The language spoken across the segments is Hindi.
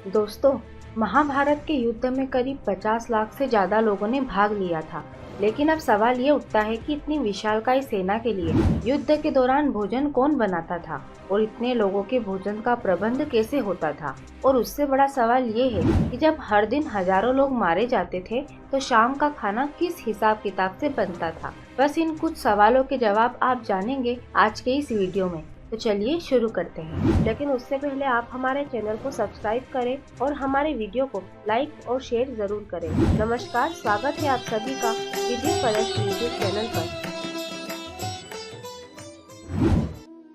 दोस्तों, महाभारत के युद्ध में करीब 50 लाख से ज्यादा लोगों ने भाग लिया था। लेकिन अब सवाल ये उठता है कि इतनी विशालकाय सेना के लिए युद्ध के दौरान भोजन कौन बनाता था और इतने लोगों के भोजन का प्रबंध कैसे होता था। और उससे बड़ा सवाल ये है कि जब हर दिन हजारों लोग मारे जाते थे तो शाम का खाना किस हिसाब किताब से बनता था। बस इन कुछ सवालों के जवाब आप जानेंगे आज के इस वीडियो में। तो चलिए शुरू करते हैं। लेकिन उससे पहले आप हमारे चैनल को सब्सक्राइब करें और हमारे वीडियो को लाइक और शेयर जरूर करें। नमस्कार, स्वागत है आप सभी का विजय फलक यूट्यूब चैनल पर।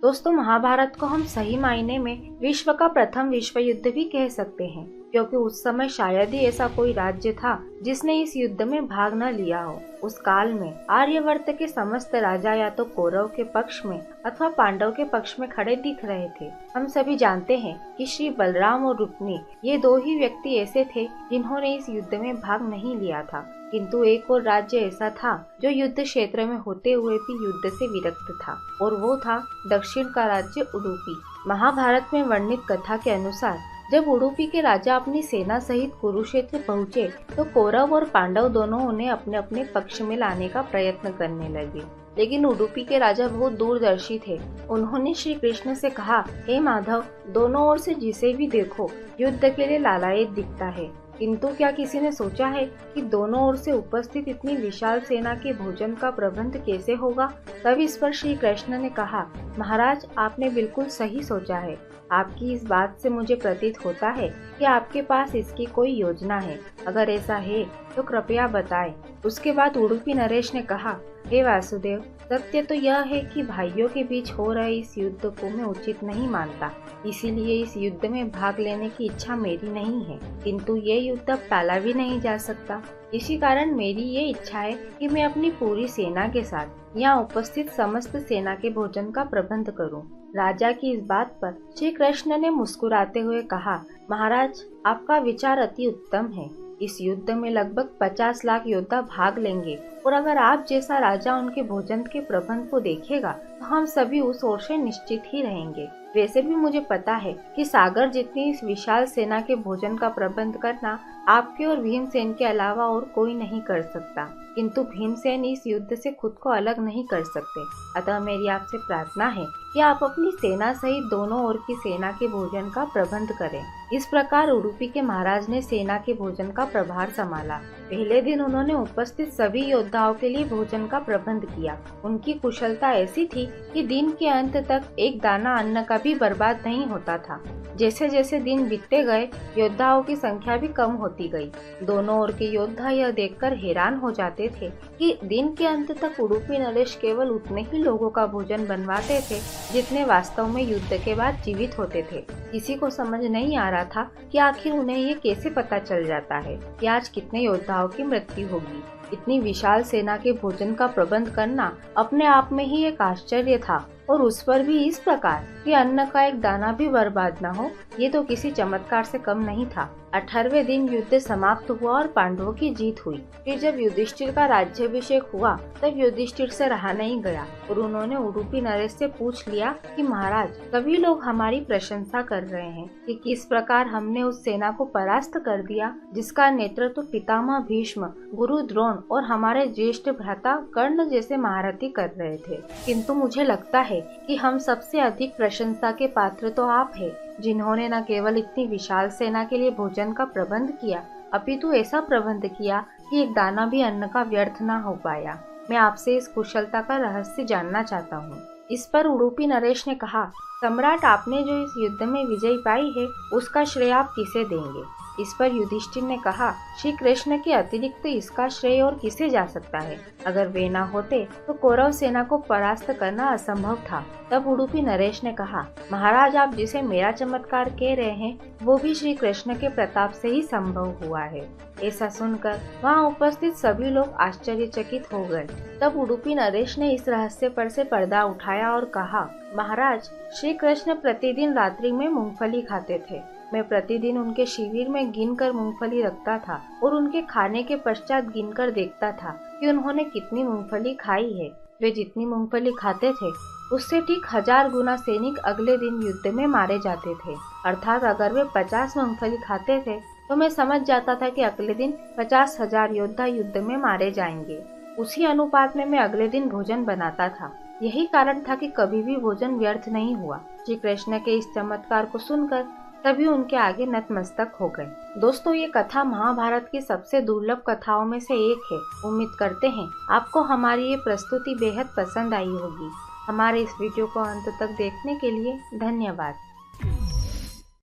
दोस्तों, महाभारत को हम सही मायने में विश्व का प्रथम विश्व युद्ध भी कह सकते हैं, क्योंकि उस समय शायद ही ऐसा कोई राज्य था जिसने इस युद्ध में भाग न लिया हो। उस काल में आर्यवर्त के समस्त राजा या तो कौरव के पक्ष में अथवा पांडव के पक्ष में खड़े दिख रहे थे। हम सभी जानते हैं कि श्री बलराम और रुक्मिणी ये दो ही व्यक्ति ऐसे थे जिन्होंने इस युद्ध में भाग नहीं लिया था। किंतु एक और राज्य ऐसा था जो युद्ध क्षेत्र में होते हुए भी युद्ध से विरक्त था, और वो था दक्षिण का राज्य उडुपी। महाभारत में वर्णित कथा के अनुसार जब उडुपी के राजा अपनी सेना सहित कुरुक्षेत्र पहुँचे तो कौरव और पांडव दोनों उन्हें अपने अपने पक्ष में लाने का प्रयत्न करने लगे। लेकिन उडुपी के राजा बहुत दूरदर्शी थे। उन्होंने श्री कृष्ण से कहा, हे माधव, दोनों ओर से जिसे भी देखो युद्ध के लिए लालायित दिखता है। किंतु क्या किसी ने सोचा है कि दोनों ओर से उपस्थित इतनी विशाल सेना के भोजन का प्रबंध कैसे होगा। तब इस पर श्री कृष्ण ने कहा, महाराज, आपने बिल्कुल सही सोचा है। आपकी इस बात से मुझे प्रतीत होता है कि आपके पास इसकी कोई योजना है। अगर ऐसा है तो कृपया बताएं। उसके बाद उडुपी नरेश ने कहा, हे वासुदेव, सत्य तो यह है कि भाइयों के बीच हो रहे इस युद्ध को मैं उचित नहीं मानता। इसीलिए इस युद्ध में भाग लेने की इच्छा मेरी नहीं है। किंतु ये युद्ध अब टाला भी नहीं जा सकता। इसी कारण मेरी ये इच्छा है कि मैं अपनी पूरी सेना के साथ यहाँ उपस्थित समस्त सेना के भोजन का प्रबंध करूं। राजा की इस बात पर श्री कृष्ण ने मुस्कुराते हुए कहा, महाराज, आपका विचार अति उत्तम है। इस युद्ध में लगभग 50 लाख योद्धा भाग लेंगे, और अगर आप जैसा राजा उनके भोजन के प्रबंध को देखेगा तो हम सभी उस ओर से निश्चित ही रहेंगे। वैसे भी मुझे पता है कि सागर जितनी इस विशाल सेना के भोजन का प्रबंध करना आपके और भीमसेन के अलावा और कोई नहीं कर सकता। किंतु भीमसेन इस युद्ध से खुद को अलग नहीं कर सकते। अतः मेरी आपसे प्रार्थना है कि आप अपनी सेना सहित दोनों ओर की सेना के भोजन का प्रबंध करें। इस प्रकार उडुपी के महाराज ने सेना के भोजन का प्रभार संभाला। पहले दिन उन्होंने उपस्थित सभी योद्धाओं के लिए भोजन का प्रबंध किया। उनकी कुशलता ऐसी थी कि दिन के अंत तक एक दाना अन्न का भी बर्बाद नहीं होता था। जैसे जैसे दिन बीतते गए योद्धाओं की संख्या भी कम होती गई। दोनों ओर के योद्धा यह देखकर हैरान हो जाते थे कि दिन के अंत तक उडुपी नरेश केवल उतने ही लोगों का भोजन बनवाते थे जितने वास्तव में युद्ध के बाद जीवित होते थे। किसी को समझ नहीं आ रहा था कि आखिर उन्हें ये कैसे पता चल जाता है कि आज कितने योद्धाओं की मृत्यु होगी। इतनी विशाल सेना के भोजन का प्रबंध करना अपने आप में ही एक आश्चर्य था, और उस पर भी इस प्रकार कि अन्न का एक दाना भी बर्बाद न हो, ये तो किसी चमत्कार से कम नहीं था। 18वें दिन युद्ध समाप्त हुआ और पांडवों की जीत हुई। फिर जब युधिष्ठिर का राज्याभिषेक हुआ तब युधिष्ठिर से रहा नहीं गया और उन्होंने उडुपी नरेश से पूछ लिया कि महाराज, सभी लोग हमारी प्रशंसा कर रहे हैं कि किस प्रकार हमने उस सेना को परास्त कर दिया जिसका नेतृत्व पितामह भीष्म, गुरु द्रोण और हमारे ज्येष्ठ भ्राता कर्ण जैसे महारथी कर रहे थे। किंतु मुझे लगता है कि हम सबसे अधिक प्रशंसा के पात्र तो आप हैं, जिन्होंने न केवल इतनी विशाल सेना के लिए भोजन का प्रबंध किया, अपितु ऐसा प्रबंध किया कि एक दाना भी अन्न का व्यर्थ न हो पाया। मैं आपसे इस कुशलता का रहस्य जानना चाहता हूँ। इस पर उडुपी नरेश ने कहा, सम्राट, आपने जो इस युद्ध में विजय पाई है उसका श्रेय आप किसे देंगे। इस पर युधिष्ठिर ने कहा, श्री कृष्ण के अतिरिक्त तो इसका श्रेय और किसे जा सकता है। अगर वे न होते तो कौरव सेना को परास्त करना असंभव था। तब उडुपी नरेश ने कहा, महाराज, आप जिसे मेरा चमत्कार कह रहे हैं वो भी श्री कृष्ण के प्रताप से ही संभव हुआ है। ऐसा सुनकर वहाँ उपस्थित सभी लोग आश्चर्यचकित हो गए। तब उडुपी नरेश ने इस रहस्य पर से पर्दा उठाया और कहा, महाराज, श्री कृष्ण प्रतिदिन रात्रि में मूंगफली खाते थे। मैं प्रतिदिन उनके शिविर में गिनकर मूंगफली रखता था और उनके खाने के पश्चात गिनकर देखता था कि उन्होंने कितनी मूंगफली खाई है। वे जितनी मूंगफली खाते थे उससे ठीक 1000 गुना सैनिक अगले दिन युद्ध में मारे जाते थे। अर्थात अगर वे 50 मूंगफली खाते थे तो मैं समझ जाता था कि अगले दिन 50,000 योद्धा युद्ध में मारे जाएंगे। उसी अनुपात में मैं अगले दिन भोजन बनाता था। यही कारण था कि कभी भी भोजन व्यर्थ नहीं हुआ। श्री कृष्ण के इस चमत्कार को सुनकर सभी उनके आगे नतमस्तक हो गए। दोस्तों, ये कथा महाभारत की सबसे दुर्लभ कथाओं में से एक है। उम्मीद करते हैं आपको हमारी ये प्रस्तुति बेहद पसंद आई होगी। हमारे इस वीडियो को अंत तक देखने के लिए धन्यवाद।